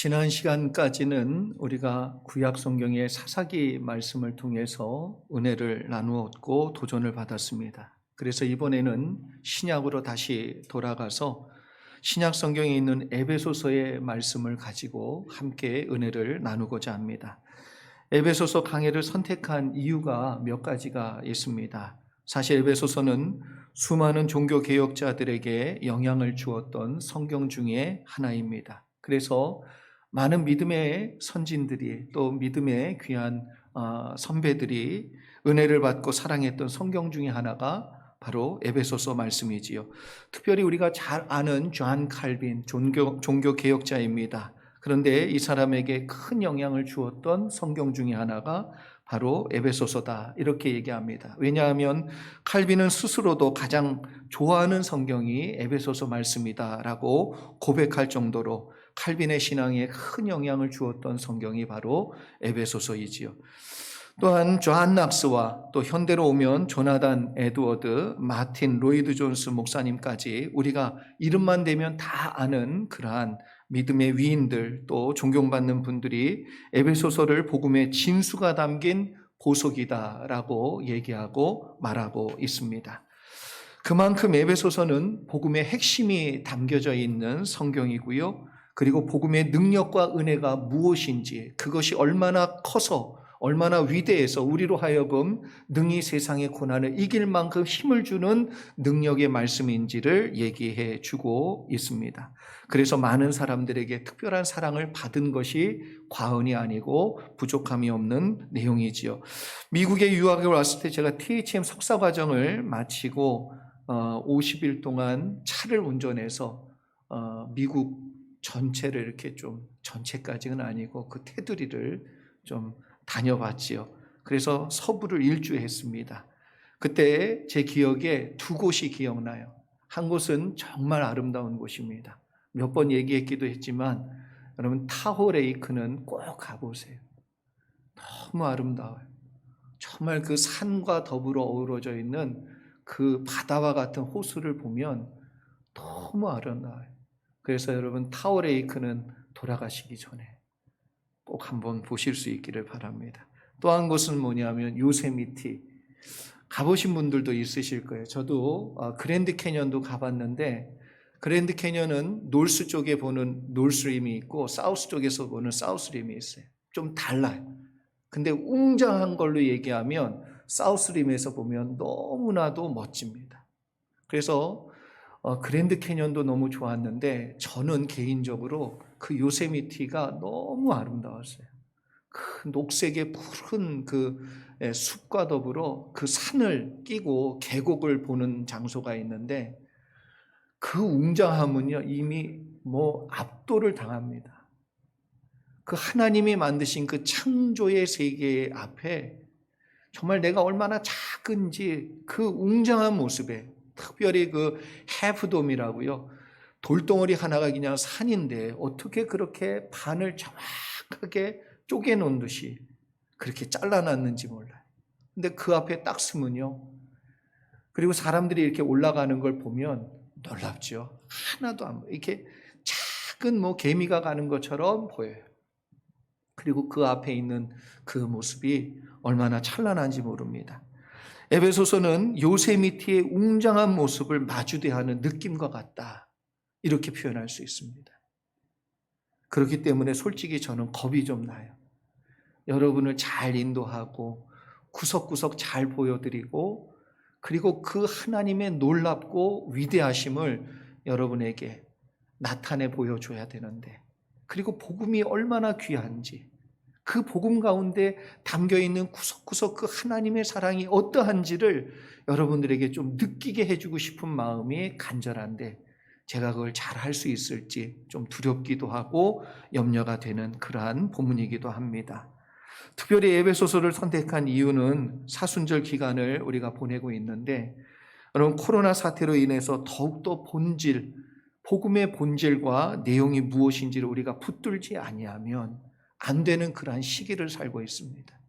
지난 시간까지는 우리가 구약 성경의 사사기 말씀을 통해서 은혜를 나누었고 도전을 받았습니다. 그래서 이번에는 신약으로 다시 돌아가서 신약 성경에 있는 에베소서의 말씀을 가지고 함께 은혜를 나누고자 합니다. 에베소서 강해를 선택한 이유가 몇 가지가 있습니다. 사실 에베소서는 수많은 종교 개혁자들에게 영향을 주었던 성경 중에 하나입니다. 그래서 많은 믿음의 선진들이 또 믿음의 귀한 선배들이 은혜를 받고 사랑했던 성경 중에 하나가 바로 에베소서 말씀이지요. 특별히 우리가 잘 아는 존 칼빈 종교 개혁자입니다. 그런데 이 사람에게 큰 영향을 주었던 성경 중에 하나가 바로 에베소서다 이렇게 얘기합니다. 왜냐하면 칼빈은 스스로도 가장 좋아하는 성경이 에베소서 말씀이다라고 고백할 정도로 칼빈의 신앙에 큰 영향을 주었던 성경이 바로 에베소서이지요. 또한 존 낙스와 또 현대로 오면 조나단 에드워드, 마틴 로이드 존스 목사님까지 우리가 이름만 대면 다 아는 그러한 믿음의 위인들 또 존경받는 분들이 에베소서를 복음의 진수가 담긴 보석이다라고 얘기하고 말하고 있습니다. 그만큼 에베소서는 복음의 핵심이 담겨져 있는 성경이고요. 그리고 복음의 능력과 은혜가 무엇인지, 그것이 얼마나 커서 얼마나 위대해서 우리로 하여금 능히 세상의 고난을 이길 만큼 힘을 주는 능력의 말씀인지를 얘기해 주고 있습니다. 그래서 많은 사람들에게 특별한 사랑을 받은 것이 과언이 아니고 부족함이 없는 내용이지요. 미국에 유학을 왔을 때 제가 THM 석사 과정을 마치고 50일 동안 차를 운전해서 미국 전체를 이렇게 좀 전체까지는 아니고 그 테두리를 좀 다녀봤지요. 그래서 서부를 일주했습니다. 그때 제 기억에 두 곳이 기억나요. 한 곳은 정말 아름다운 곳입니다. 몇 번 얘기했기도 했지만 여러분 타호 레이크는 꼭 가보세요. 너무 아름다워요. 정말 그 산과 더불어 어우러져 있는 그 바다와 같은 호수를 보면 너무 아름다워요. 그래서 여러분 타호 레이크는 돌아가시기 전에 꼭 한번 보실 수 있기를 바랍니다. 또 한 곳은 뭐냐면 요세미티. 가보신 분들도 있으실 거예요. 저도 그랜드 캐년도 가봤는데 그랜드 캐년은 노스 쪽에 보는 노스림이 있고 사우스 쪽에서 보는 사우스림이 있어요. 좀 달라요. 근데 웅장한 걸로 얘기하면 사우스림에서 보면 너무나도 멋집니다. 그래서 그랜드 캐년도 너무 좋았는데 저는 개인적으로 그 요세미티가 너무 아름다웠어요. 그 녹색의 푸른 그 숲과 더불어 그 산을 끼고 계곡을 보는 장소가 있는데 그 웅장함은요 이미 압도를 당합니다. 그 하나님이 만드신 그 창조의 세계 앞에 정말 내가 얼마나 작은지 그 웅장한 모습에 특별히 그 해프돔이라고요. 돌덩어리 하나가 그냥 산인데 어떻게 그렇게 반을 정확하게 쪼개놓은 듯이 그렇게 잘라놨는지 몰라요. 근데 그 앞에 딱 서면요. 그리고 사람들이 이렇게 올라가는 걸 보면 놀랍죠. 하나도 안 보여요. 이렇게 작은 개미가 가는 것처럼 보여요. 그리고 그 앞에 있는 그 모습이 얼마나 찬란한지 모릅니다. 에베소서는 요세미티의 웅장한 모습을 마주대하는 느낌과 같다. 이렇게 표현할 수 있습니다. 그렇기 때문에 솔직히 저는 겁이 좀 나요. 여러분을 잘 인도하고 구석구석 잘 보여드리고 그리고 그 하나님의 놀랍고 위대하심을 여러분에게 나타내 보여줘야 되는데 그리고 복음이 얼마나 귀한지 그 복음 가운데 담겨있는 구석구석 그 하나님의 사랑이 어떠한지를 여러분들에게 좀 느끼게 해주고 싶은 마음이 간절한데 제가 그걸 잘 할 수 있을지 좀 두렵기도 하고 염려가 되는 그러한 본문이기도 합니다. 특별히 에베소서를 선택한 이유는 사순절 기간을 우리가 보내고 있는데 여러분 코로나 사태로 인해서 더욱더 복음의 본질과 내용이 무엇인지를 우리가 붙들지 아니하면 안 되는 그러한 시기를 살고 있습니다.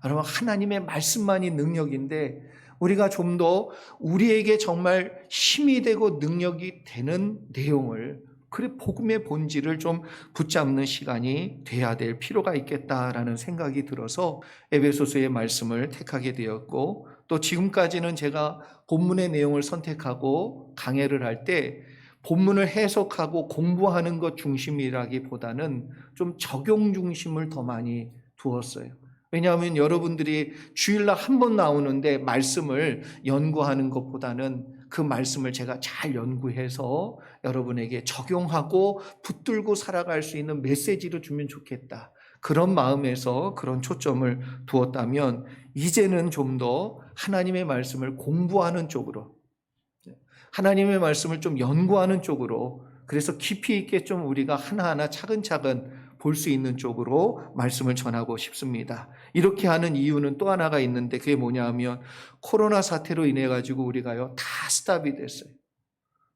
여러분 하나님의 말씀만이 능력인데 우리가 좀 더 우리에게 정말 힘이 되고 능력이 되는 내용을 그래 복음의 본질을 좀 붙잡는 시간이 돼야 될 필요가 있겠다라는 생각이 들어서 에베소서의 말씀을 택하게 되었고, 또 지금까지는 제가 본문의 내용을 선택하고 강해를 할 때 본문을 해석하고 공부하는 것 중심이라기보다는 좀 적용 중심을 더 많이 두었어요. 왜냐하면 여러분들이 주일날 한 번 나오는데 말씀을 연구하는 것보다는 그 말씀을 제가 잘 연구해서 여러분에게 적용하고 붙들고 살아갈 수 있는 메시지를 주면 좋겠다, 그런 마음에서 그런 초점을 두었다면, 이제는 좀 더 하나님의 말씀을 공부하는 쪽으로, 하나님의 말씀을 좀 연구하는 쪽으로, 그래서 깊이 있게 좀 우리가 하나하나 차근차근 볼 수 있는 쪽으로 말씀을 전하고 싶습니다. 이렇게 하는 이유는 또 하나가 있는데, 그게 뭐냐 하면 코로나 사태로 인해 가지고 우리가요 다 스탑이 됐어요.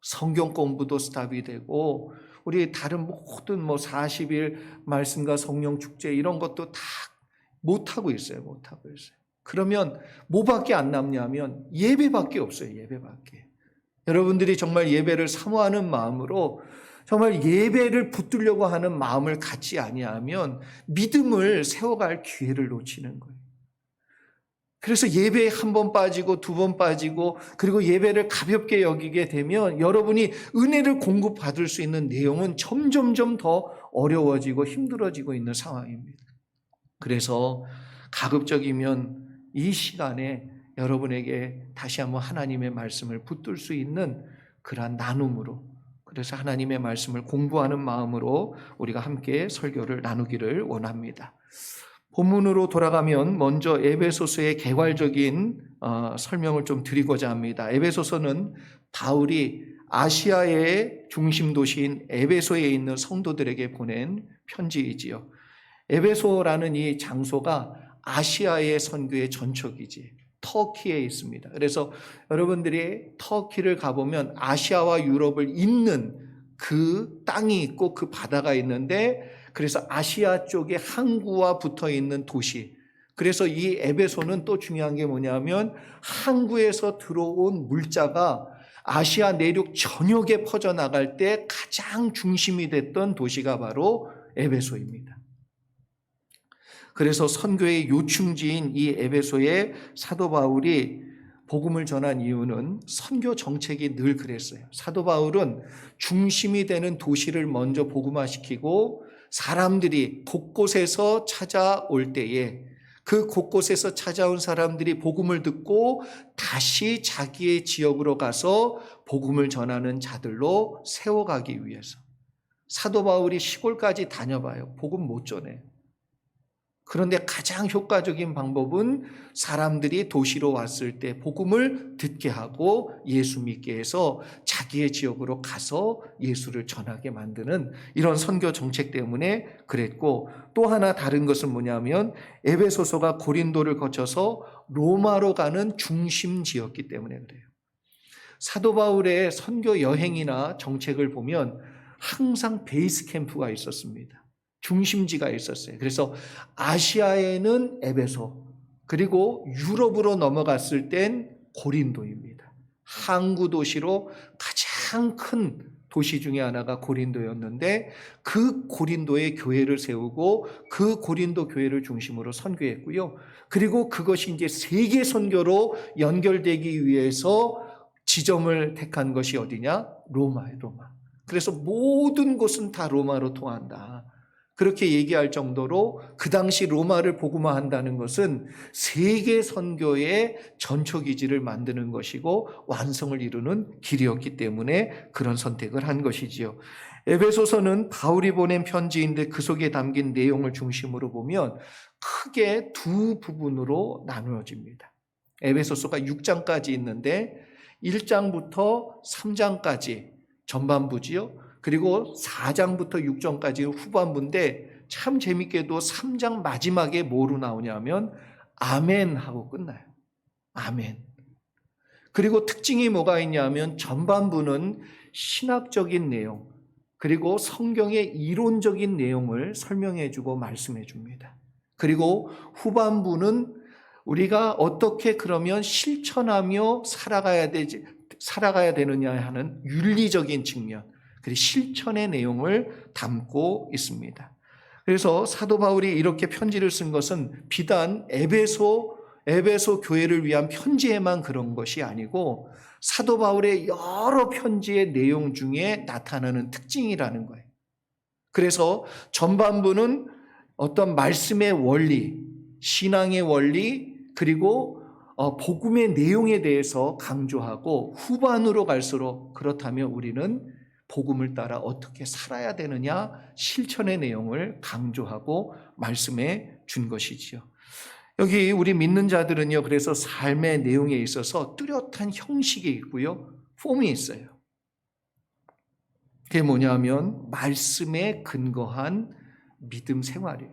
성경 공부도 스탑이 되고, 우리 다른 모든 40일 말씀과 성령 축제 이런 것도 다 못하고 있어요. 못하고 있어요. 그러면 뭐밖에 안 남냐면 예배밖에 없어요. 예배밖에. 여러분들이 정말 예배를 사모하는 마음으로 정말 예배를 붙들려고 하는 마음을 갖지 아니하면 믿음을 세워갈 기회를 놓치는 거예요. 그래서 예배에 한 번 빠지고 두 번 빠지고, 그리고 예배를 가볍게 여기게 되면 여러분이 은혜를 공급받을 수 있는 내용은 점점점 더 어려워지고 힘들어지고 있는 상황입니다. 그래서 가급적이면 이 시간에 여러분에게 다시 한번 하나님의 말씀을 붙들 수 있는 그러한 나눔으로, 그래서 하나님의 말씀을 공부하는 마음으로 우리가 함께 설교를 나누기를 원합니다. 본문으로 돌아가면 먼저 에베소서의 개괄적인 설명을 좀 드리고자 합니다. 에베소서는 바울이 아시아의 중심 도시인 에베소에 있는 성도들에게 보낸 편지이지요. 에베소라는 이 장소가 아시아의 선교의 전초기지, 터키에 있습니다. 그래서 여러분들이 터키를 가보면 아시아와 유럽을 잇는 그 땅이 있고 그 바다가 있는데, 그래서 아시아 쪽에 항구와 붙어 있는 도시, 그래서 이 에베소는 또 중요한 게 뭐냐면 항구에서 들어온 물자가 아시아 내륙 전역에 퍼져나갈 때 가장 중심이 됐던 도시가 바로 에베소입니다. 그래서 선교의 요충지인 이 에베소에 사도 바울이 복음을 전한 이유는 선교 정책이 늘 그랬어요. 사도 바울은 중심이 되는 도시를 먼저 복음화시키고 사람들이 곳곳에서 찾아올 때에 그 곳곳에서 찾아온 사람들이 복음을 듣고 다시 자기의 지역으로 가서 복음을 전하는 자들로 세워가기 위해서. 사도 바울이 시골까지 다녀봐요. 복음 못 전해요. 그런데 가장 효과적인 방법은 사람들이 도시로 왔을 때 복음을 듣게 하고 예수 믿게 해서 자기의 지역으로 가서 예수를 전하게 만드는 이런 선교 정책 때문에 그랬고, 또 하나 다른 것은 뭐냐면 에베소서가 고린도를 거쳐서 로마로 가는 중심지였기 때문에 그래요. 사도 바울의 선교 여행이나 정책을 보면 항상 베이스 캠프가 있었습니다. 중심지가 있었어요. 그래서 아시아에는 에베소, 그리고 유럽으로 넘어갔을 땐 고린도입니다. 항구 도시로 가장 큰 도시 중에 하나가 고린도였는데, 그 고린도에 교회를 세우고 그 고린도 교회를 중심으로 선교했고요. 그리고 그것이 이제 세계 선교로 연결되기 위해서 지점을 택한 것이 어디냐? 로마예요, 로마. 그래서 모든 곳은 다 로마로 통한다. 그렇게 얘기할 정도로 그 당시 로마를 복음화한다는 것은 세계 선교의 전초기지를 만드는 것이고 완성을 이루는 길이었기 때문에 그런 선택을 한 것이지요. 에베소서는 바울이 보낸 편지인데 그 속에 담긴 내용을 중심으로 보면 크게 두 부분으로 나누어집니다. 에베소서가 6장까지 있는데 1장부터 3장까지 전반부지요. 그리고 4장부터 6장까지는 후반부인데 참 재밌게도 3장 마지막에 뭐로 나오냐면 아멘 하고 끝나요. 아멘. 그리고 특징이 뭐가 있냐면 전반부는 신학적인 내용, 그리고 성경의 이론적인 내용을 설명해 주고 말씀해 줍니다. 그리고 후반부는 우리가 어떻게 그러면 실천하며 살아가야 되느냐 하는 윤리적인 측면, 그리고 실천의 내용을 담고 있습니다. 그래서 사도 바울이 이렇게 편지를 쓴 것은 비단 에베소 교회를 위한 편지에만 그런 것이 아니고 사도 바울의 여러 편지의 내용 중에 나타나는 특징이라는 거예요. 그래서 전반부는 어떤 말씀의 원리, 신앙의 원리, 그리고 복음의 내용에 대해서 강조하고 후반으로 갈수록 그렇다면 우리는 복음을 따라 어떻게 살아야 되느냐 실천의 내용을 강조하고 말씀해 준 것이지요. 여기 우리 믿는 자들은요, 그래서 삶의 내용에 있어서 뚜렷한 형식이 있고요, 폼이 있어요. 그게 뭐냐면 말씀에 근거한 믿음 생활이에요.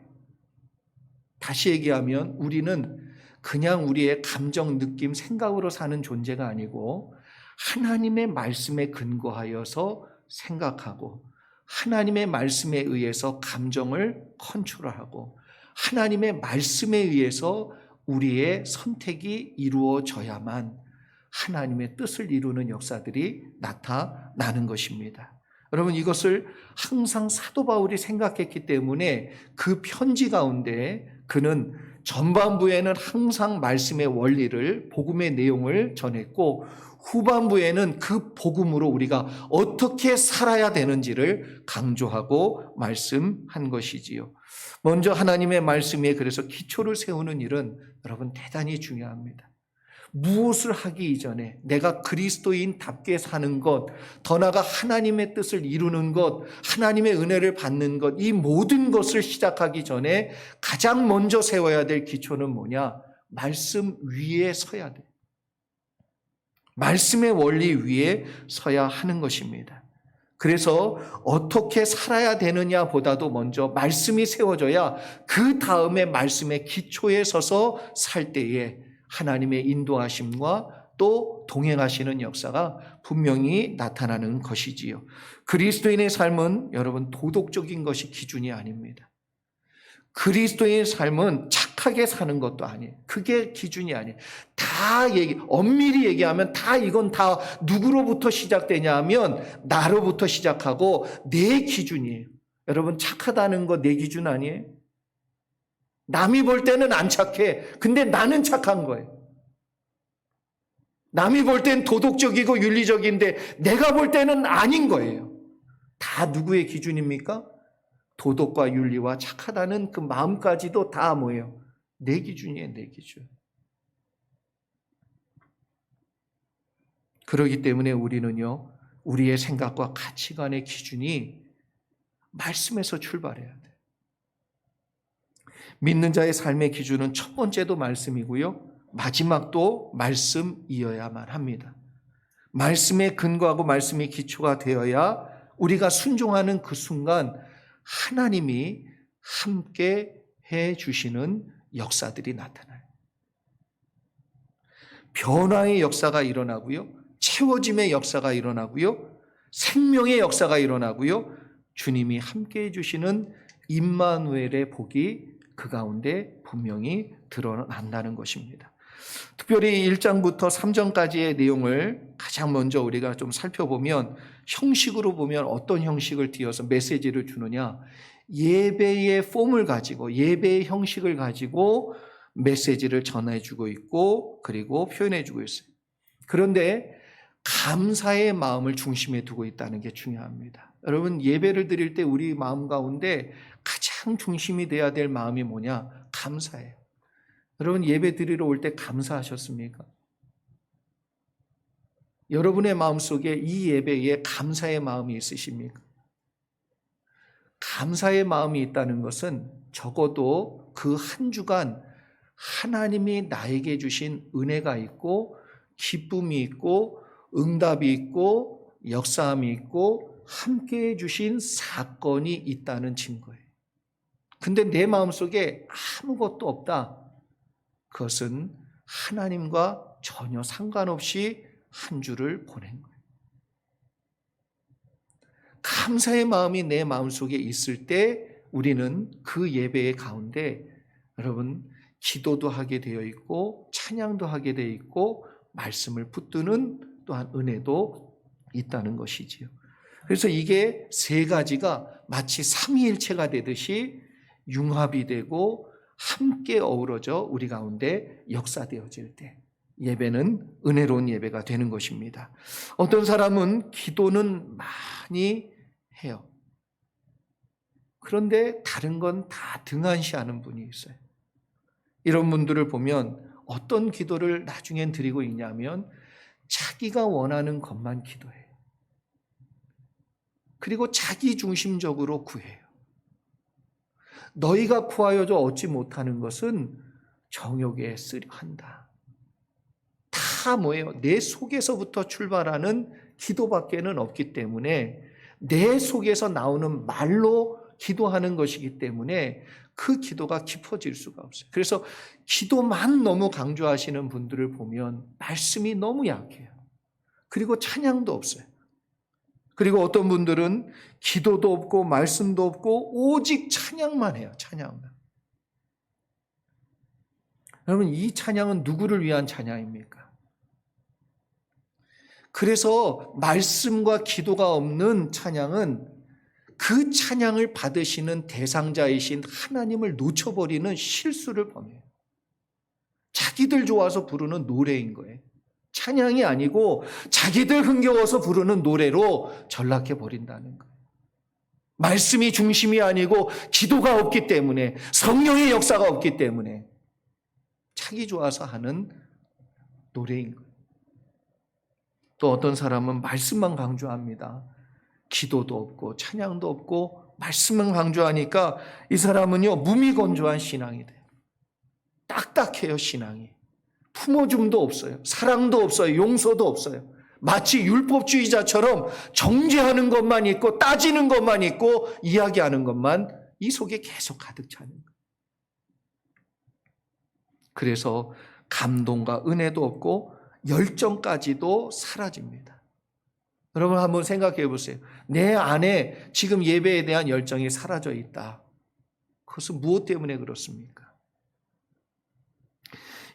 다시 얘기하면 우리는 그냥 우리의 감정, 느낌, 생각으로 사는 존재가 아니고 하나님의 말씀에 근거하여서 생각하고 하나님의 말씀에 의해서 감정을 컨트롤하고 하나님의 말씀에 의해서 우리의 선택이 이루어져야만 하나님의 뜻을 이루는 역사들이 나타나는 것입니다. 여러분, 이것을 항상 사도 바울이 생각했기 때문에 그 편지 가운데 그는 전반부에는 항상 말씀의 원리를, 복음의 내용을 전했고 후반부에는 그 복음으로 우리가 어떻게 살아야 되는지를 강조하고 말씀한 것이지요. 먼저 하나님의 말씀에 그래서 기초를 세우는 일은 여러분 대단히 중요합니다. 무엇을 하기 이전에 내가 그리스도인답게 사는 것, 더 나아가 하나님의 뜻을 이루는 것, 하나님의 은혜를 받는 것, 이 모든 것을 시작하기 전에 가장 먼저 세워야 될 기초는 뭐냐? 말씀 위에 서야 돼. 말씀의 원리 위에 서야 하는 것입니다. 그래서 어떻게 살아야 되느냐 보다도 먼저 말씀이 세워져야 그 다음에 말씀의 기초에 서서 살 때에 하나님의 인도하심과 또 동행하시는 역사가 분명히 나타나는 것이지요. 그리스도인의 삶은 여러분 도덕적인 것이 기준이 아닙니다. 그리스도인의 삶은 착하게 사는 것도 아니에요. 그게 기준이 아니에요. 엄밀히 얘기하면 이건 다 누구로부터 시작되냐 하면 나로부터 시작하고 내 기준이에요. 여러분, 착하다는 거 내 기준 아니에요? 남이 볼 때는 안 착해. 근데 나는 착한 거예요. 남이 볼 땐 도덕적이고 윤리적인데 내가 볼 때는 아닌 거예요. 다 누구의 기준입니까? 도덕과 윤리와 착하다는 그 마음까지도 다 뭐예요? 내 기준이에요, 내 기준. 그렇기 때문에 우리는요, 우리의 생각과 가치관의 기준이 말씀에서 출발해야 돼요. 믿는 자의 삶의 기준은 첫 번째도 말씀이고요, 마지막도 말씀이어야만 합니다. 말씀에 근거하고 말씀이 기초가 되어야 우리가 순종하는 그 순간 하나님이 함께 해 주시는 역사들이 나타나요. 변화의 역사가 일어나고요, 채워짐의 역사가 일어나고요, 생명의 역사가 일어나고요, 주님이 함께 해 주시는 임마누엘의 복이 그 가운데 분명히 드러난다는 것입니다. 특별히 1장부터 3장까지의 내용을 가장 먼저 우리가 좀 살펴보면 형식으로 보면 어떤 형식을 띄어서 메시지를 주느냐, 예배의 폼을 가지고 예배의 형식을 가지고 메시지를 전해주고 있고 그리고 표현해주고 있어요. 그런데 감사의 마음을 중심에 두고 있다는 게 중요합니다. 여러분, 예배를 드릴 때 우리 마음 가운데 가장 중심이 돼야 될 마음이 뭐냐? 감사예요. 여러분, 예배 드리러 올 때 감사하셨습니까? 여러분의 마음속에 이 예배에 감사의 마음이 있으십니까? 감사의 마음이 있다는 것은 적어도 그 한 주간 하나님이 나에게 주신 은혜가 있고 기쁨이 있고 응답이 있고 역사함이 있고 함께해 주신 사건이 있다는 증거예요. 근데 내 마음속에 아무것도 없다. 그것은 하나님과 전혀 상관없이 한 주를 보낸 거예요. 감사의 마음이 내 마음속에 있을 때 우리는 그 예배의 가운데 여러분 기도도 하게 되어 있고 찬양도 하게 되어 있고 말씀을 붙드는 또한 은혜도 있다는 것이지요. 그래서 이게 세 가지가 마치 삼위일체가 되듯이 융합이 되고 함께 어우러져 우리 가운데 역사되어질 때 예배는 은혜로운 예배가 되는 것입니다. 어떤 사람은 기도는 많이 해요. 그런데 다른 건 다 등한시하는 분이 있어요. 이런 분들을 보면 어떤 기도를 나중엔 드리고 있냐면 자기가 원하는 것만 기도해요. 그리고 자기 중심적으로 구해요. 너희가 구하여도 얻지 못하는 것은 정욕에 쓰려 한다. 다 뭐예요? 내 속에서부터 출발하는 기도밖에는 없기 때문에 내 속에서 나오는 말로 기도하는 것이기 때문에 그 기도가 깊어질 수가 없어요. 그래서 기도만 너무 강조하시는 분들을 보면 말씀이 너무 약해요. 그리고 찬양도 없어요. 그리고 어떤 분들은 기도도 없고 말씀도 없고 오직 찬양만 해요. 찬양만. 여러분, 이 찬양은 누구를 위한 찬양입니까? 그래서 말씀과 기도가 없는 찬양은 그 찬양을 받으시는 대상자이신 하나님을 놓쳐버리는 실수를 범해요. 자기들 좋아서 부르는 노래인 거예요. 찬양이 아니고 자기들 흥겨워서 부르는 노래로 전락해버린다는 거예요. 말씀이 중심이 아니고 기도가 없기 때문에, 성령의 역사가 없기 때문에 자기 좋아서 하는 노래인 거예요. 또 어떤 사람은 말씀만 강조합니다. 기도도 없고 찬양도 없고 말씀만 강조하니까 이 사람은요, 무미건조한 신앙이 돼요. 딱딱해요, 신앙이. 품어줌도 없어요. 사랑도 없어요. 용서도 없어요. 마치 율법주의자처럼 정죄하는 것만 있고 따지는 것만 있고 이야기하는 것만 이 속에 계속 가득 차는 거예요. 그래서 감동과 은혜도 없고 열정까지도 사라집니다. 여러분 한번 생각해 보세요. 내 안에 지금 예배에 대한 열정이 사라져 있다. 그것은 무엇 때문에 그렇습니까?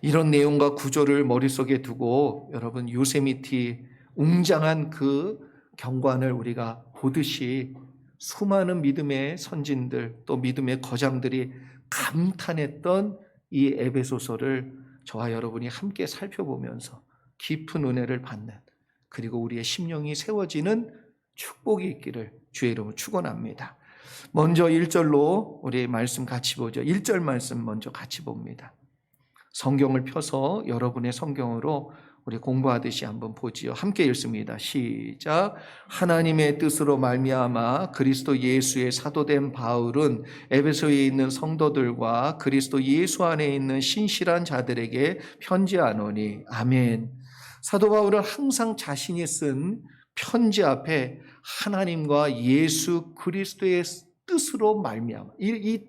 이런 내용과 구조를 머릿속에 두고 여러분 요세미티 웅장한 그 경관을 우리가 보듯이 수많은 믿음의 선진들 또 믿음의 거장들이 감탄했던 이 에베소서를 저와 여러분이 함께 살펴보면서 깊은 은혜를 받는 그리고 우리의 심령이 세워지는 축복이 있기를 주의 이름으로 축원합니다. 먼저 1절로 우리 말씀 같이 보죠. 1절 말씀 먼저 같이 봅니다. 성경을 펴서 여러분의 성경으로 우리 공부하듯이 한번 보지요. 함께 읽습니다. 시작. 하나님의 뜻으로 말미암아 그리스도 예수의 사도된 바울은 에베소에 있는 성도들과 그리스도 예수 안에 있는 신실한 자들에게 편지하노니. 아멘. 사도 바울은 항상 자신이 쓴 편지 앞에 하나님과 예수 그리스도의 뜻으로 말미암아 이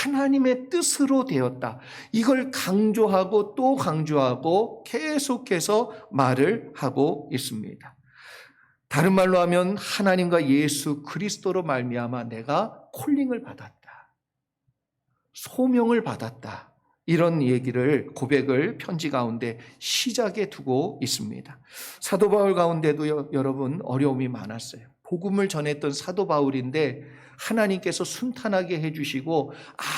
하나님의 뜻으로 되었다. 이걸 강조하고 또 강조하고 계속해서 말을 하고 있습니다. 다른 말로 하면 하나님과 예수 그리스도로 말미암아 내가 콜링을 받았다. 소명을 받았다. 이런 얘기를 고백을 편지 가운데 시작에 두고 있습니다. 사도 바울 가운데도 여러분 어려움이 많았어요. 복음을 전했던 사도 바울인데 하나님께서 순탄하게 해주시고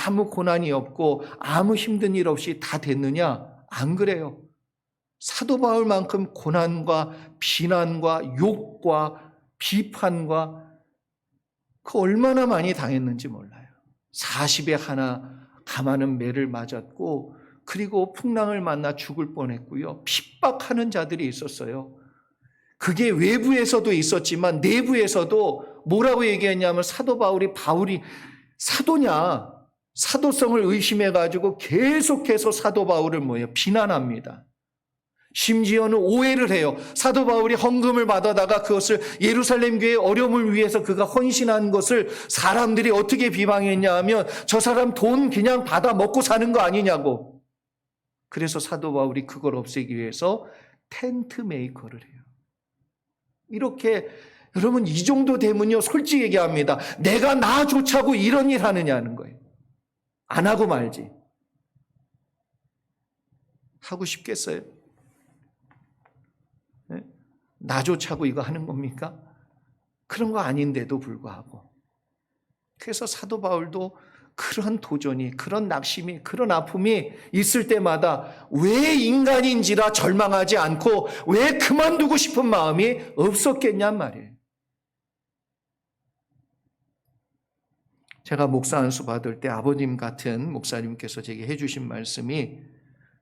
아무 고난이 없고 아무 힘든 일 없이 다 됐느냐? 안 그래요. 사도 바울만큼 고난과 비난과 욕과 비판과 그 얼마나 많이 당했는지 몰라요. 40에 하나 감하는 매를 맞았고 그리고 풍랑을 만나 죽을 뻔했고요. 핍박하는 자들이 있었어요. 그게 외부에서도 있었지만 내부에서도 뭐라고 얘기했냐면 사도 바울이 사도냐? 사도성을 의심해가지고 계속해서 사도 바울을 비난합니다. 심지어는 오해를 해요. 사도 바울이 헌금을 받아다가 그것을 예루살렘 교회의 어려움을 위해서 그가 헌신한 것을 사람들이 어떻게 비방했냐 하면 저 사람 돈 그냥 받아 먹고 사는 거 아니냐고. 그래서 사도 바울이 그걸 없애기 위해서 텐트 메이커를 해요. 이렇게 여러분 이 정도 되면요 솔직히 얘기합니다. 내가 나조차고 이런 일 하느냐는 거예요. 안 하고 말지. 하고 싶겠어요? 네? 나조차고 이거 하는 겁니까? 그런 거 아닌데도 불구하고. 그래서 사도 바울도 그런 도전이, 그런 낙심이, 그런 아픔이 있을 때마다 왜 인간인지라 절망하지 않고 왜 그만두고 싶은 마음이 없었겠냔 말이에요. 제가 목사 안수 받을 때 아버님 같은 목사님께서 제게 해주신 말씀이,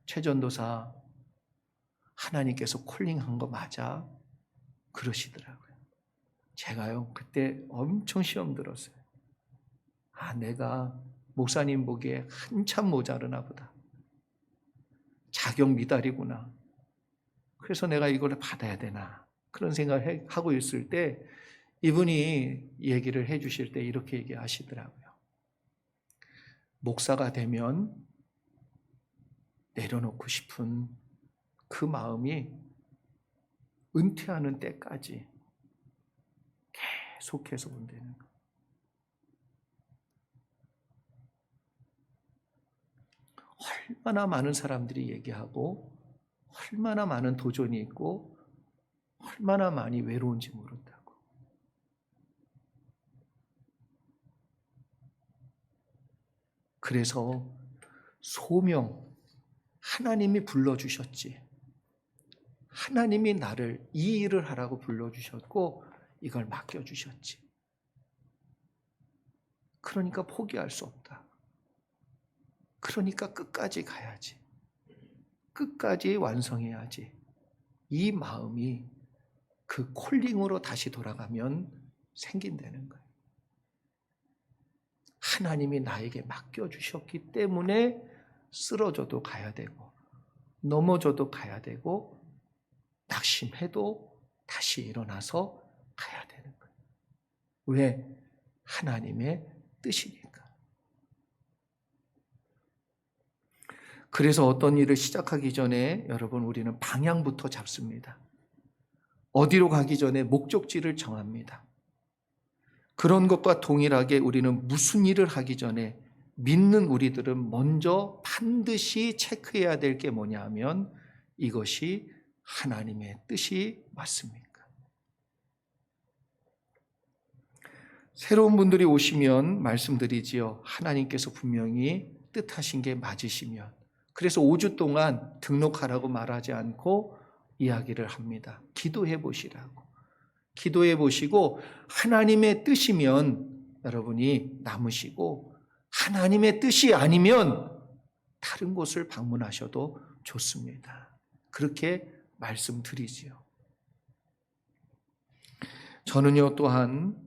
최전도사, 하나님께서 콜링한 거 맞아? 그러시더라고요. 제가요, 그때 엄청 시험 들었어요. 내가 목사님 보기에 한참 모자르나 보다. 자격 미달이구나. 그래서 내가 이걸 받아야 되나. 그런 생각을 하고 있을 때 이분이 얘기를 해 주실 때 이렇게 얘기하시더라고요. 목사가 되면 내려놓고 싶은 그 마음이 은퇴하는 때까지 계속해서 온다는 거예요. 얼마나 많은 사람들이 얘기하고 얼마나 많은 도전이 있고 얼마나 많이 외로운지 모른다고. 그래서 소명, 하나님이 불러주셨지. 하나님이 나를 이 일을 하라고 불러주셨고 이걸 맡겨주셨지. 그러니까 포기할 수 없다. 그러니까 끝까지 가야지. 끝까지 완성해야지. 이 마음이 그 콜링으로 다시 돌아가면 생긴다는 거예요. 하나님이 나에게 맡겨주셨기 때문에 쓰러져도 가야 되고 넘어져도 가야 되고 낙심해도 다시 일어나서 가야 되는 거예요. 왜? 하나님의 뜻이니까. 그래서 어떤 일을 시작하기 전에 여러분 우리는 방향부터 잡습니다. 어디로 가기 전에 목적지를 정합니다. 그런 것과 동일하게 우리는 무슨 일을 하기 전에 믿는 우리들은 먼저 반드시 체크해야 될 게 뭐냐 하면 이것이 하나님의 뜻이 맞습니까? 새로운 분들이 오시면 말씀드리지요. 하나님께서 분명히 뜻하신 게 맞으시면. 그래서 5주 동안 등록하라고 말하지 않고 이야기를 합니다. 기도해 보시라고. 기도해 보시고 하나님의 뜻이면 여러분이 남으시고 하나님의 뜻이 아니면 다른 곳을 방문하셔도 좋습니다. 그렇게 말씀드리지요. 저는요 또한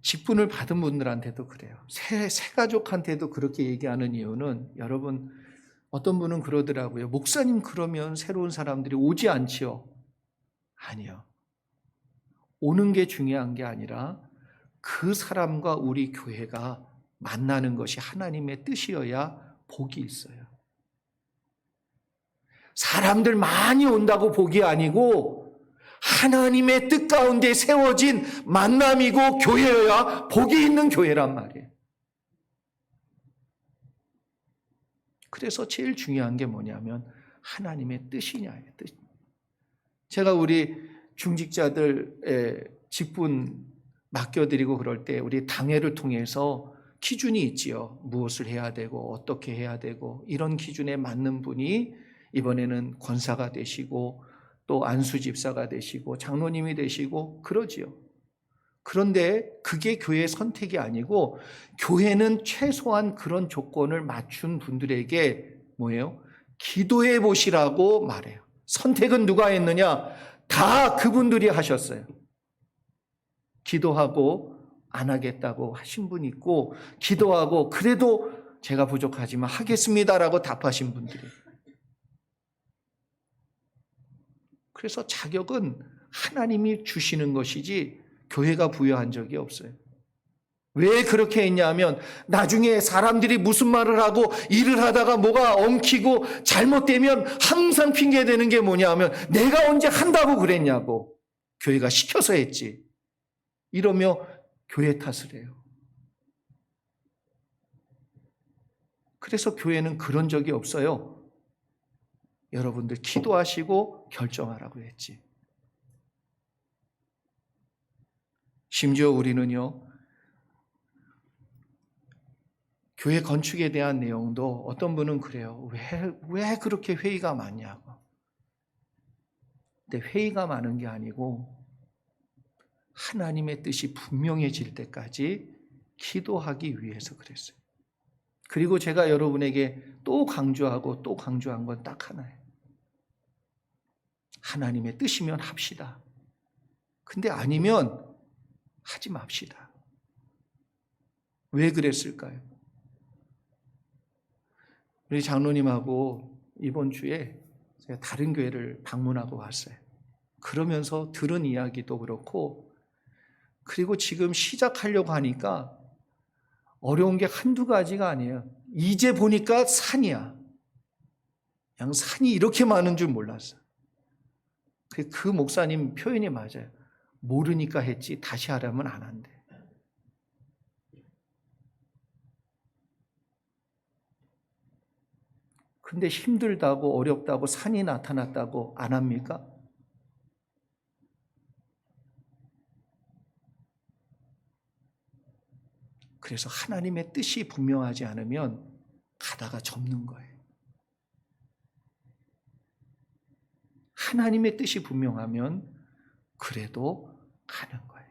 직분을 받은 분들한테도 그래요. 새 가족한테도 그렇게 얘기하는 이유는 여러분 어떤 분은 그러더라고요. 목사님 그러면 새로운 사람들이 오지 않지요? 아니요. 오는 게 중요한 게 아니라 그 사람과 우리 교회가 만나는 것이 하나님의 뜻이어야 복이 있어요. 사람들 많이 온다고 복이 아니고 하나님의 뜻 가운데 세워진 만남이고 교회여야 복이 있는 교회란 말이에요. 그래서 제일 중요한 게 뭐냐면 하나님의 뜻이냐예요. 뜻. 제가 우리 중직자들의 직분 맡겨드리고 그럴 때 우리 당회를 통해서 기준이 있지요. 무엇을 해야 되고 어떻게 해야 되고 이런 기준에 맞는 분이 이번에는 권사가 되시고 또 안수집사가 되시고 장로님이 되시고 그러지요. 그런데 그게 교회의 선택이 아니고 교회는 최소한 그런 조건을 맞춘 분들에게 뭐예요? 기도해 보시라고 말해요. 선택은 누가 했느냐? 다 그분들이 하셨어요. 기도하고 안 하겠다고 하신 분 있고 기도하고 그래도 제가 부족하지만 하겠습니다라고 답하신 분들이. 그래서 자격은 하나님이 주시는 것이지 교회가 부여한 적이 없어요. 왜 그렇게 했냐면 나중에 사람들이 무슨 말을 하고 일을 하다가 뭐가 엉키고 잘못되면 항상 핑계대는 게 뭐냐면 내가 언제 한다고 그랬냐고. 교회가 시켜서 했지. 이러며 교회 탓을 해요. 그래서 교회는 그런 적이 없어요. 여러분들 기도하시고 결정하라고 했지. 심지어 우리는요, 교회 건축에 대한 내용도 어떤 분은 그래요. 왜 그렇게 회의가 많냐고. 근데 회의가 많은 게 아니고 하나님의 뜻이 분명해질 때까지 기도하기 위해서 그랬어요. 그리고 제가 여러분에게 또 강조하고 또 강조한 건 딱 하나예요. 하나님의 뜻이면 합시다. 근데 아니면 하지 맙시다. 왜 그랬을까요? 우리 장로님하고 이번 주에 제가 다른 교회를 방문하고 왔어요. 그러면서 들은 이야기도 그렇고, 그리고 지금 시작하려고 하니까 어려운 게 한두 가지가 아니에요. 이제 보니까 산이야. 그냥 산이 이렇게 많은 줄 몰랐어. 그 목사님 표현이 맞아요. 모르니까 했지 다시 하라면 안 한대. 근데 힘들다고 어렵다고 산이 나타났다고 안 합니까? 그래서 하나님의 뜻이 분명하지 않으면 가다가 접는 거예요. 하나님의 뜻이 분명하면 그래도 가는 거예요.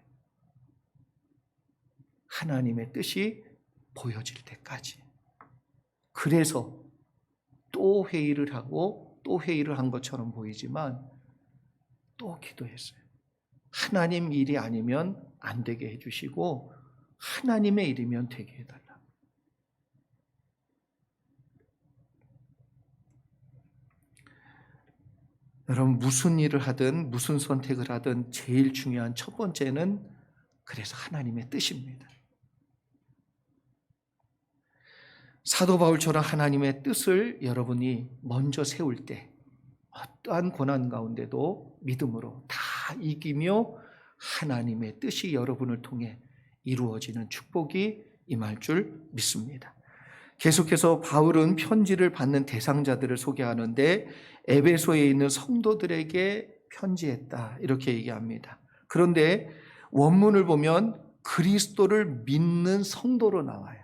하나님의 뜻이 보여질 때까지. 그래서 또 회의를 하고 또 회의를 한 것처럼 보이지만 또 기도했어요. 하나님 일이 아니면 안 되게 해주시고 하나님의 일이면 되게 해달라. 여러분, 무슨 일을 하든 무슨 선택을 하든 제일 중요한 첫 번째는 그래서 하나님의 뜻입니다. 사도 바울처럼 하나님의 뜻을 여러분이 먼저 세울 때 어떠한 고난 가운데도 믿음으로 다 이기며 하나님의 뜻이 여러분을 통해 이루어지는 축복이 임할 줄 믿습니다. 계속해서 바울은 편지를 받는 대상자들을 소개하는데 에베소에 있는 성도들에게 편지했다 이렇게 얘기합니다. 그런데 원문을 보면 그리스도를 믿는 성도로 나와요.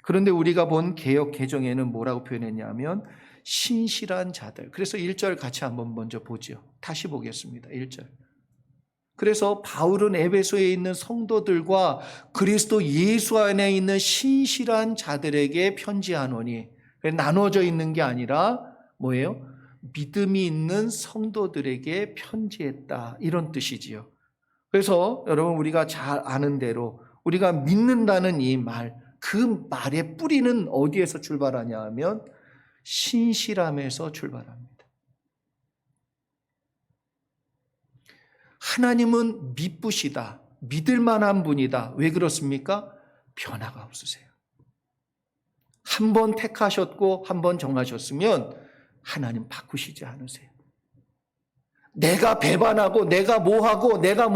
그런데 우리가 본 개역 개정에는 뭐라고 표현했냐면 신실한 자들. 그래서 1절 같이 한번 먼저 보죠. 다시 보겠습니다. 1절. 그래서 바울은 에베소에 있는 성도들과 그리스도 예수 안에 있는 신실한 자들에게 편지하노니, 나눠져 있는 게 아니라 뭐예요? 믿음이 있는 성도들에게 편지했다 이런 뜻이지요. 그래서 여러분, 우리가 잘 아는 대로 우리가 믿는다는 이 말, 그 말의 뿌리는 어디에서 출발하냐 하면 신실함에서 출발합니다. 하나님은 믿으시다, 믿을 만한 분이다. 왜 그렇습니까? 변화가 없으세요. 한 번 택하셨고 한 번 정하셨으면 하나님 바꾸시지 않으세요. 내가 배반하고 내가 뭐하고 내가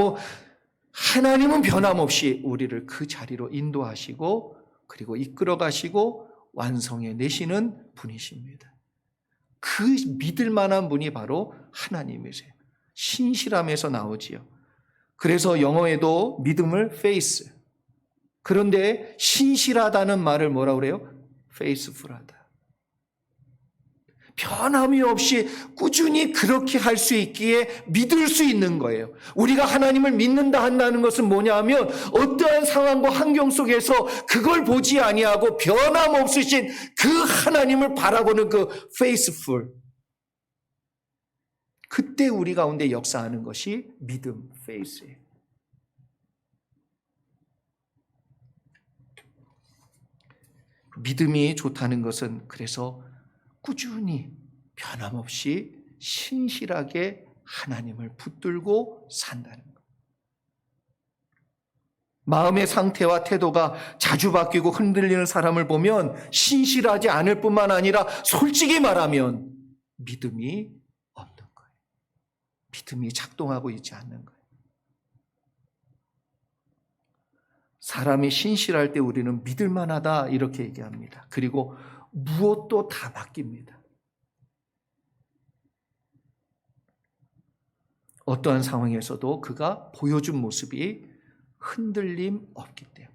하나님은 변함없이 우리를 그 자리로 인도하시고 그리고 이끌어 가시고 완성해 내시는 분이십니다. 그 믿을 만한 분이 바로 하나님이세요. 신실함에서 나오지요. 그래서 영어에도 믿음을 faith. 그런데 신실하다는 말을 뭐라 그래요? faithful하다. 변함이 없이 꾸준히 그렇게 할 수 있기에 믿을 수 있는 거예요. 우리가 하나님을 믿는다 한다는 것은 뭐냐 하면 어떠한 상황과 환경 속에서 그걸 보지 아니하고 변함없으신 그 하나님을 바라보는 그 faithful. 그때 우리 가운데 역사하는 것이 믿음, faith예요. 믿음이 좋다는 것은 그래서 꾸준히 변함없이 신실하게 하나님을 붙들고 산다는 것. 마음의 상태와 태도가 자주 바뀌고 흔들리는 사람을 보면 신실하지 않을 뿐만 아니라 솔직히 말하면 믿음이 없는 거예요. 믿음이 작동하고 있지 않는 거예요. 사람이 신실할 때 우리는 믿을 만하다 이렇게 얘기합니다. 그리고 무엇도 다 맡깁니다. 어떠한 상황에서도 그가 보여준 모습이 흔들림 없기 때문에.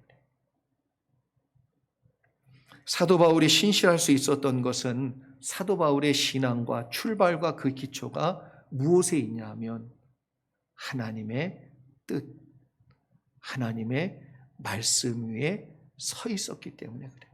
사도 바울이 신실할 수 있었던 것은 사도 바울의 신앙과 출발과 그 기초가 무엇에 있냐 하면 하나님의 뜻, 하나님의 말씀 위에 서 있었기 때문에 그래요.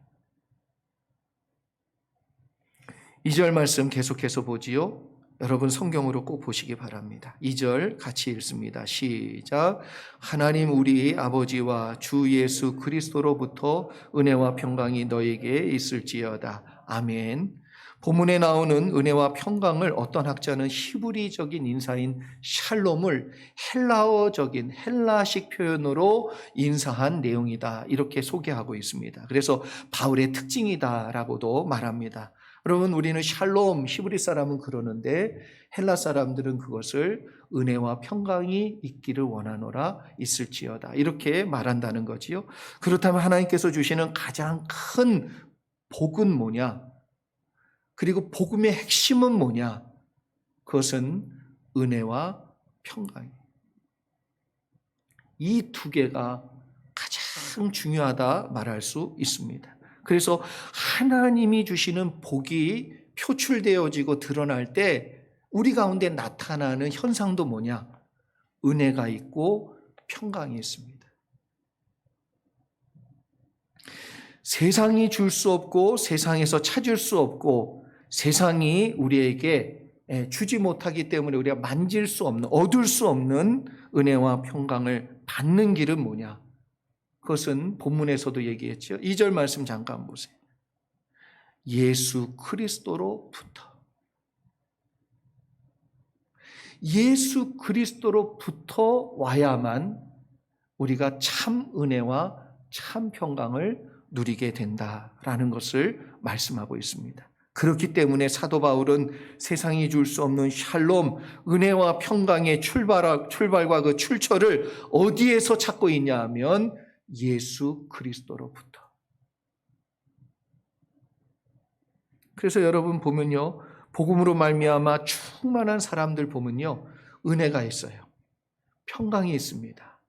2절 말씀 계속해서 보지요. 여러분 성경으로 꼭 보시기 바랍니다. 2절 같이 읽습니다. 시작. 하나님 우리 아버지와 주 예수 그리스도로부터 은혜와 평강이 너에게 있을지어다. 아멘. 본문에 나오는 은혜와 평강을 어떤 학자는 히브리적인 인사인 샬롬을 헬라어적인 헬라식 표현으로 인사한 내용이다. 이렇게 소개하고 있습니다. 그래서 바울의 특징이다라고도 말합니다. 여러분 우리는 샬롬, 히브리 사람은 그러는데 헬라 사람들은 그것을 은혜와 평강이 있기를 원하노라 있을지어다 이렇게 말한다는 거지요. 그렇다면 하나님께서 주시는 가장 큰 복은 뭐냐? 그리고 복음의 핵심은 뭐냐? 그것은 은혜와 평강이에요. 이 두 개가 가장 중요하다 말할 수 있습니다. 그래서 하나님이 주시는 복이 표출되어지고 드러날 때 우리 가운데 나타나는 현상도 뭐냐? 은혜가 있고 평강이 있습니다. 세상이 줄 수 없고 세상에서 찾을 수 없고 세상이 우리에게 주지 못하기 때문에 우리가 만질 수 없는, 얻을 수 없는 은혜와 평강을 받는 길은 뭐냐? 그것은 본문에서도 얘기했죠. 2절 말씀 잠깐 보세요. 예수 그리스도로부터. 예수 그리스도로부터 와야만 우리가 참 은혜와 참 평강을 누리게 된다라는 것을 말씀하고 있습니다. 그렇기 때문에 사도 바울은 세상이 줄 수 없는 샬롬, 은혜와 평강의 출발과 그 출처를 어디에서 찾고 있냐 하면 예수 그리스도로부터. 그래서 여러분 보면요, 복음으로 말미암아 충만한 사람들 보면요, 은혜가 있어요. 평강이 있습니다.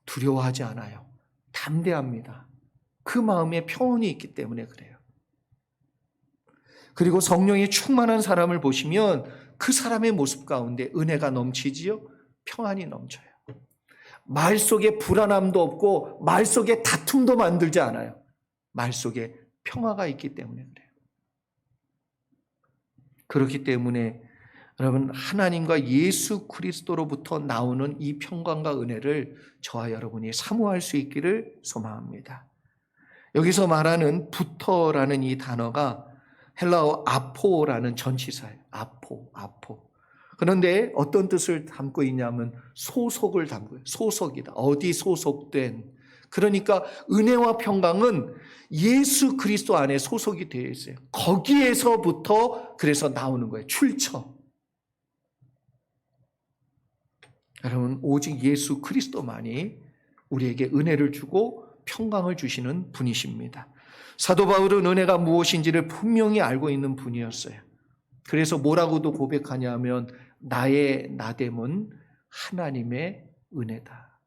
두려워하지 않아요. 담대합니다. 그 마음에 평온이 있기 때문에 그래요. 그리고 성령이 충만한 사람을 보시면 그 사람의 모습 가운데 은혜가 넘치지요, 평안이 넘쳐요. 말 속에 불안함도 없고 말 속에 다툼도 만들지 않아요. 말 속에 평화가 있기 때문에 그래요. 그렇기 때문에 여러분 하나님과 예수 그리스도로부터 나오는 이 평강과 은혜를 저와 여러분이 사모할 수 있기를 소망합니다. 여기서 말하는 부터라는 이 단어가 헬라어 아포라는 전치사예요. 아포. 그런데 어떤 뜻을 담고 있냐면 소속을 담고 있어요. 소속이다. 어디 소속된. 그러니까 은혜와 평강은 예수 그리스도 안에 소속이 되어 있어요. 거기에서부터 그래서 나오는 거예요. 출처. 여러분 오직 예수 그리스도만이 우리에게 은혜를 주고 평강을 주시는 분이십니다. 사도 바울은 은혜가 무엇인지를 분명히 알고 있는 분이었어요. 그래서 뭐라고도 고백하냐면 나의 나됨은 하나님의 은혜다.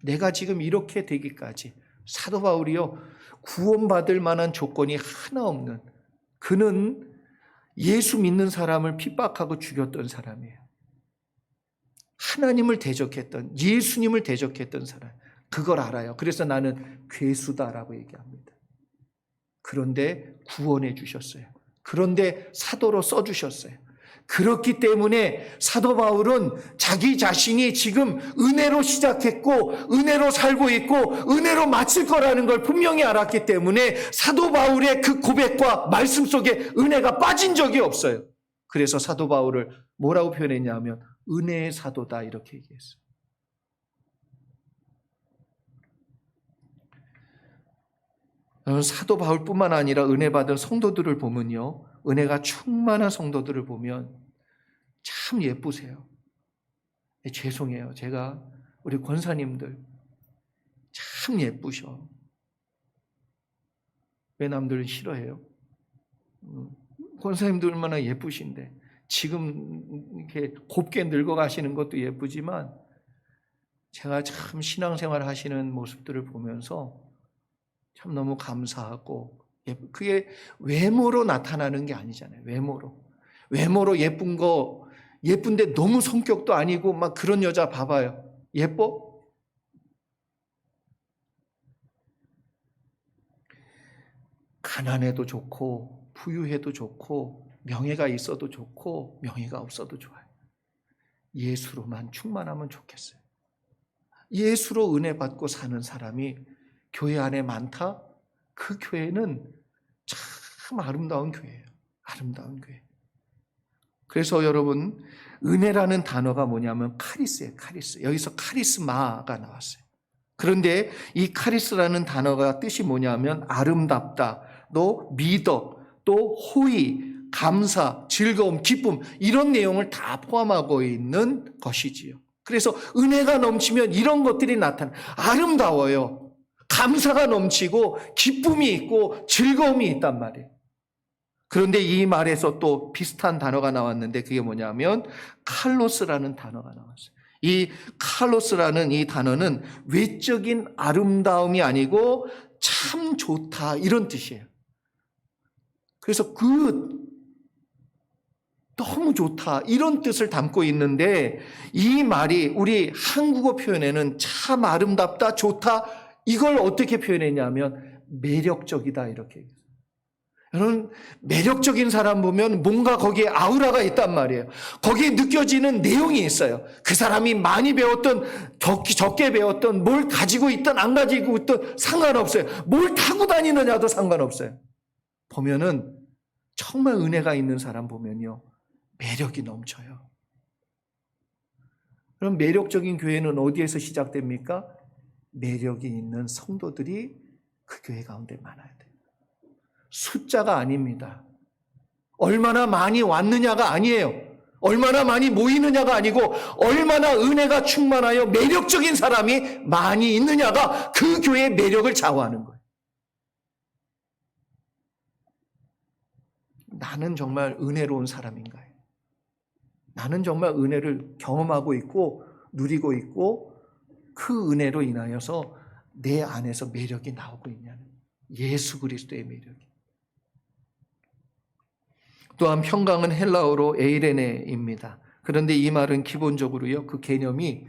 내가 지금 이렇게 되기까지 사도 바울이요 구원받을 만한 조건이 하나 없는, 그는 예수 믿는 사람을 핍박하고 죽였던 사람이에요. 하나님을 대적했던, 예수님을 대적했던 사람, 그걸 알아요. 그래서 나는 괴수다라고 얘기합니다. 그런데 구원해 주셨어요. 그런데 사도로 써주셨어요. 그렇기 때문에 사도 바울은 자기 자신이 지금 은혜로 시작했고 은혜로 살고 있고 은혜로 마칠 거라는 걸 분명히 알았기 때문에 사도 바울의 그 고백과 말씀 속에 은혜가 빠진 적이 없어요. 그래서 사도 바울을 뭐라고 표현했냐면 은혜의 사도다 이렇게 얘기했어요. 사도 바울뿐만 아니라 은혜 받은 성도들을 보면요, 은혜가 충만한 성도들을 보면 참 예쁘세요. 죄송해요. 제가 우리 권사님들 참 예쁘셔. 왜 남들은 싫어해요? 권사님들 얼마나 예쁘신데 지금 이렇게 곱게 늙어가시는 것도 예쁘지만 제가 참 신앙생활 하시는 모습들을 보면서 참 너무 감사하고, 그게 외모로 나타나는 게 아니잖아요. 외모로 예쁜 거, 예쁜데 너무 성격도 아니고 막 그런 여자 봐봐요. 예뻐? 가난해도 좋고 부유해도 좋고 명예가 있어도 좋고 명예가 없어도 좋아요. 예수로만 충만하면 좋겠어요. 예수로 은혜 받고 사는 사람이 교회 안에 많다? 그 교회는 참 아름다운 교회예요. 아름다운 교회. 그래서 여러분, 은혜라는 단어가 뭐냐면 카리스예요. 카리스. 여기서 카리스마가 나왔어요. 그런데 이 카리스라는 단어가 뜻이 뭐냐면 아름답다, 또 미덕, 또 호의, 감사, 즐거움, 기쁨, 이런 내용을 다 포함하고 있는 것이지요. 그래서 은혜가 넘치면 이런 것들이 나타나요. 아름다워요. 감사가 넘치고 기쁨이 있고 즐거움이 있단 말이에요. 그런데 이 말에서 또 비슷한 단어가 나왔는데 그게 뭐냐면 칼로스라는 단어가 나왔어요. 이 칼로스라는 이 단어는 외적인 아름다움이 아니고 참 좋다, 이런 뜻이에요. 그래서 너무 좋다, 이런 뜻을 담고 있는데, 이 말이 우리 한국어 표현에는 참 아름답다, 좋다, 이걸 어떻게 표현했냐면 매력적이다, 이렇게 얘기해요. 여러분, 매력적인 사람 보면 뭔가 거기에 아우라가 있단 말이에요. 거기에 느껴지는 내용이 있어요. 그 사람이 많이 배웠던, 적게 배웠던, 뭘 가지고 있던 안 가지고 있던 상관없어요. 뭘 타고 다니느냐도 상관없어요. 보면은 정말 은혜가 있는 사람 보면요, 매력이 넘쳐요. 그럼 매력적인 교회는 어디에서 시작됩니까? 매력이 있는 성도들이 그 교회 가운데 많아야 돼요. 숫자가 아닙니다. 얼마나 많이 왔느냐가 아니에요. 얼마나 많이 모이느냐가 아니고 얼마나 은혜가 충만하여 매력적인 사람이 많이 있느냐가 그 교회의 매력을 좌우하는 거예요. 나는 정말 은혜로운 사람인가요? 나는 정말 은혜를 경험하고 있고 누리고 있고 그 은혜로 인하여서 내 안에서 매력이 나오고 있냐는, 예수 그리스도의 매력이. 또한 평강은 헬라어로 에이레네입니다. 그런데 이 말은 기본적으로요, 그 개념이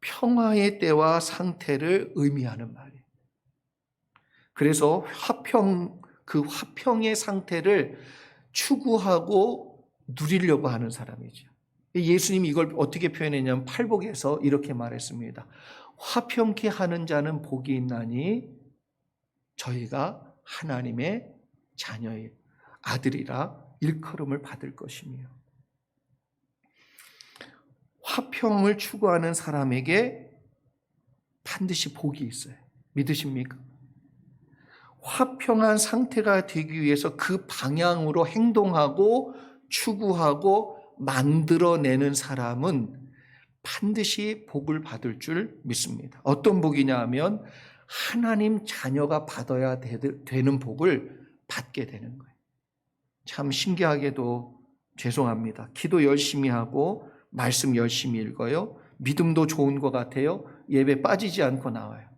평화의 때와 상태를 의미하는 말이에요. 그래서 그 화평의 상태를 추구하고 누리려고 하는 사람이죠. 예수님이 이걸 어떻게 표현했냐면 팔복에서 이렇게 말했습니다. 화평케 하는 자는 복이 있나니 저희가 하나님의 자녀의 아들이라 일컬음을 받을 것이며. 화평을 추구하는 사람에게 반드시 복이 있어요. 믿으십니까? 화평한 상태가 되기 위해서 그 방향으로 행동하고 추구하고 만들어내는 사람은 반드시 복을 받을 줄 믿습니다. 어떤 복이냐 하면 하나님 자녀가 받아야 되는 복을 받게 되는 거예요. 참 신기하게도 죄송합니다. 기도 열심히 하고 말씀 열심히 읽어요. 믿음도 좋은 것 같아요. 예배 빠지지 않고 나와요.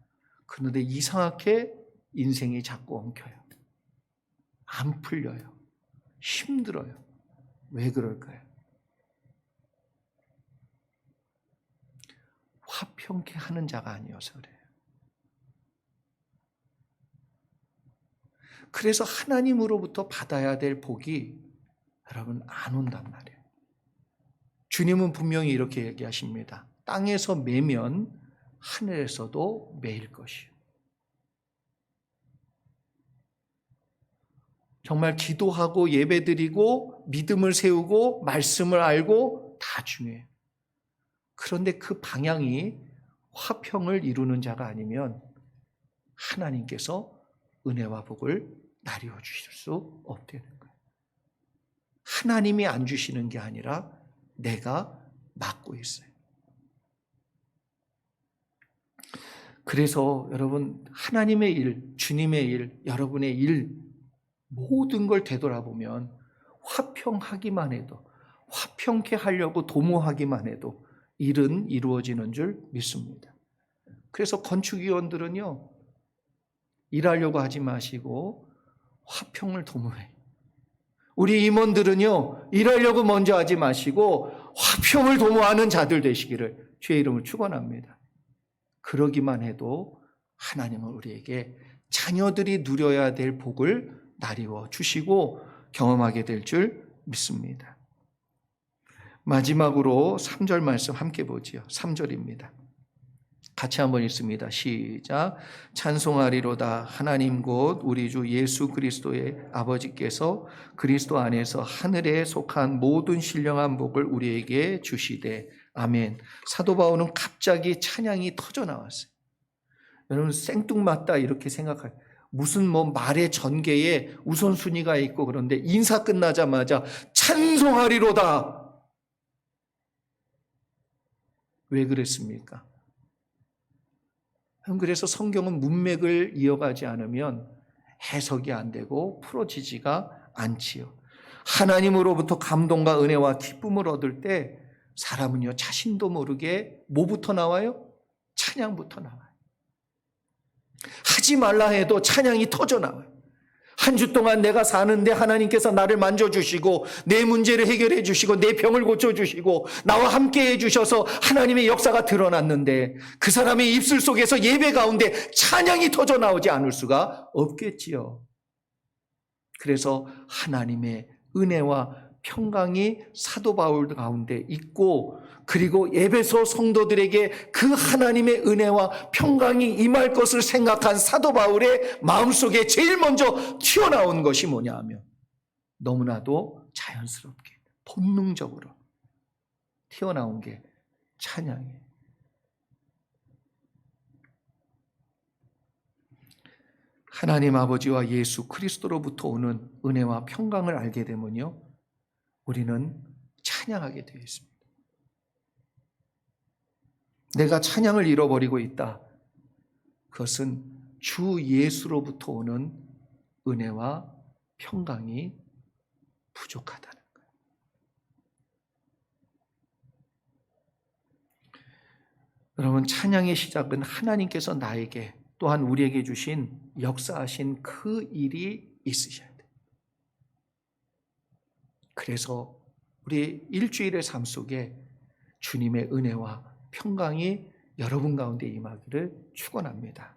그런데 이상하게 인생이 자꾸 엉켜요. 안 풀려요. 힘들어요. 왜 그럴까요? 화평케 하는 자가 아니어서 그래요. 그래서 하나님으로부터 받아야 될 복이 여러분 안 온단 말이에요. 주님은 분명히 이렇게 얘기하십니다. 땅에서 매면 하늘에서도 매일 것이요. 정말 기도하고 예배드리고 믿음을 세우고 말씀을 알고 다 중요해요. 그런데 그 방향이 화평을 이루는 자가 아니면 하나님께서 은혜와 복을 나뉘어 주실 수 없다는 거예요. 하나님이 안 주시는 게 아니라 내가 막고 있어요. 그래서 여러분, 하나님의 일, 주님의 일, 여러분의 일, 모든 걸 되돌아보면 화평하기만 해도, 화평케 하려고 도모하기만 해도 일은 이루어지는 줄 믿습니다. 그래서 건축위원들은요, 일하려고 하지 마시고 화평을 도모해요. 우리 임원들은요, 일하려고 먼저 하지 마시고 화평을 도모하는 자들 되시기를 주의 이름을 축원합니다. 그러기만 해도 하나님은 우리에게 자녀들이 누려야 될 복을 나리워 주시고 경험하게 될 줄 믿습니다. 마지막으로 3절 말씀 함께 보지요. 3절입니다. 같이 한번 읽습니다. 시작. 찬송하리로다. 하나님 곧 우리 주 예수 그리스도의 아버지께서 그리스도 안에서 하늘에 속한 모든 신령한 복을 우리에게 주시되. 아멘. 사도 바울은 갑자기 찬양이 터져 나왔어요. 여러분 생뚱맞다 이렇게 생각해요. 무슨 말의 전개에 우선순위가 있고 그런데 인사 끝나자마자 찬송하리로다. 왜 그랬습니까? 그래서 성경은 문맥을 이어가지 않으면 해석이 안 되고 풀어지지가 않지요. 하나님으로부터 감동과 은혜와 기쁨을 얻을 때 사람은요 자신도 모르게 뭐부터 나와요? 찬양부터 나와요. 하지 말라 해도 찬양이 터져 나와요. 한 주 동안 내가 사는데 하나님께서 나를 만져주시고 내 문제를 해결해 주시고 내 병을 고쳐주시고 나와 함께 해주셔서 하나님의 역사가 드러났는데 그 사람의 입술 속에서 예배 가운데 찬양이 터져 나오지 않을 수가 없겠지요. 그래서 하나님의 은혜와 평강이 사도 바울 가운데 있고 그리고 에베소 성도들에게 그 하나님의 은혜와 평강이 임할 것을 생각한 사도 바울의 마음속에 제일 먼저 튀어나온 것이 뭐냐 하면 너무나도 자연스럽게 본능적으로 튀어나온 게 찬양이에요. 하나님 아버지와 예수 그리스도로부터 오는 은혜와 평강을 알게 되면요 우리는 찬양하게 되어 있습니다. 내가 찬양을 잃어버리고 있다. 그것은 주 예수로부터 오는 은혜와 평강이 부족하다는 거예요. 여러분 찬양의 시작은 하나님께서 나에게 또한 우리에게 주신 역사하신 그 일이 있으셔야 돼요. 그래서 우리 일주일의 삶 속에 주님의 은혜와 평강이 여러분 가운데 임하기를 축원합니다.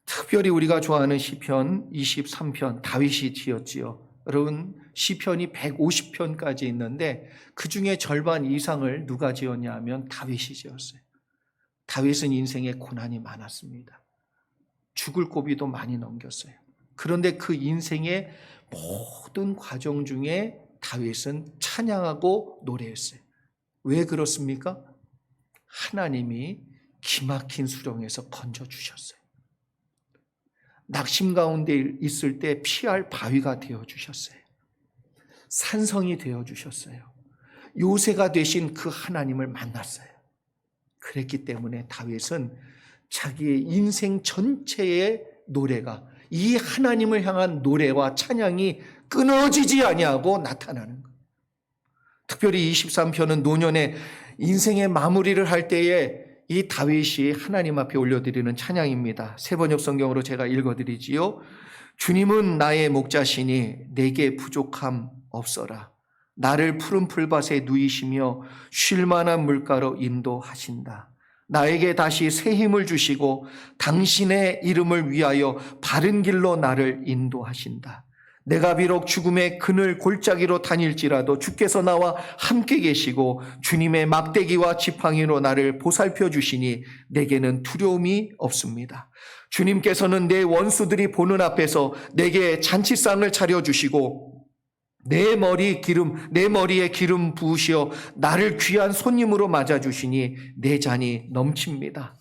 특별히 우리가 좋아하는 시편 23편 다윗이 지었지요. 여러분 시편이 150편까지 있는데 그 중에 절반 이상을 누가 지었냐 하면 다윗이 지었어요. 다윗은 인생에 고난이 많았습니다. 죽을 고비도 많이 넘겼어요. 그런데 그 인생의 모든 과정 중에 다윗은 찬양하고 노래했어요. 왜 그렇습니까? 하나님이 기막힌 수렁에서 건져주셨어요. 낙심 가운데 있을 때 피할 바위가 되어주셨어요. 산성이 되어주셨어요. 요새가 되신 그 하나님을 만났어요. 그랬기 때문에 다윗은 자기의 인생 전체의 노래가 이 하나님을 향한 노래와 찬양이 끊어지지 아니하고 나타나는 거예요. 특별히 23편은 노년에 인생의 마무리를 할 때에 이 다윗이 하나님 앞에 올려드리는 찬양입니다. 세번역 성경으로 제가 읽어드리지요. 주님은 나의 목자시니 내게 부족함 없어라. 나를 푸른 풀밭에 누이시며 쉴 만한 물가로 인도하신다. 나에게 다시 새 힘을 주시고 당신의 이름을 위하여 바른 길로 나를 인도하신다. 내가 비록 죽음의 그늘 골짜기로 다닐지라도 주께서 나와 함께 계시고 주님의 막대기와 지팡이로 나를 보살펴 주시니 내게는 두려움이 없습니다. 주님께서는 내 원수들이 보는 앞에서 내게 잔치상을 차려주시고 내 머리에 기름 부으시어 나를 귀한 손님으로 맞아주시니 내 잔이 넘칩니다.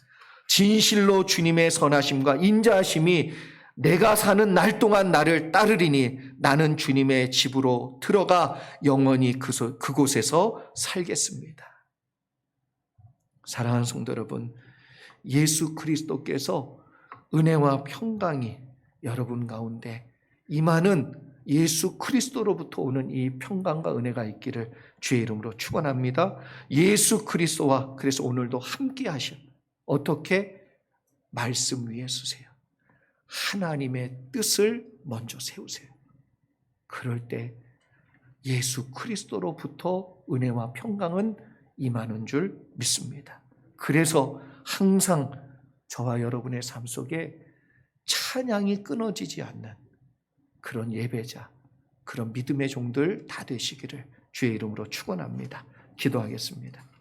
진실로 주님의 선하심과 인자하심이 내가 사는 날 동안 나를 따르리니 나는 주님의 집으로 들어가 영원히 그곳에서 살겠습니다. 사랑하는 성도 여러분, 예수 그리스도께서 은혜와 평강이 여러분 가운데 임하는 예수 그리스도로부터 오는 이 평강과 은혜가 있기를 주의 이름으로 축원합니다. 예수 그리스도와 그래서 오늘도 함께 하셔. 어떻게? 말씀 위에 서세요. 하나님의 뜻을 먼저 세우세요. 그럴 때 예수 그리스도로부터 은혜와 평강은 임하는 줄 믿습니다. 그래서 항상 저와 여러분의 삶 속에 찬양이 끊어지지 않는 그런 예배자, 그런 믿음의 종들 다 되시기를 주의 이름으로 축원합니다. 기도하겠습니다.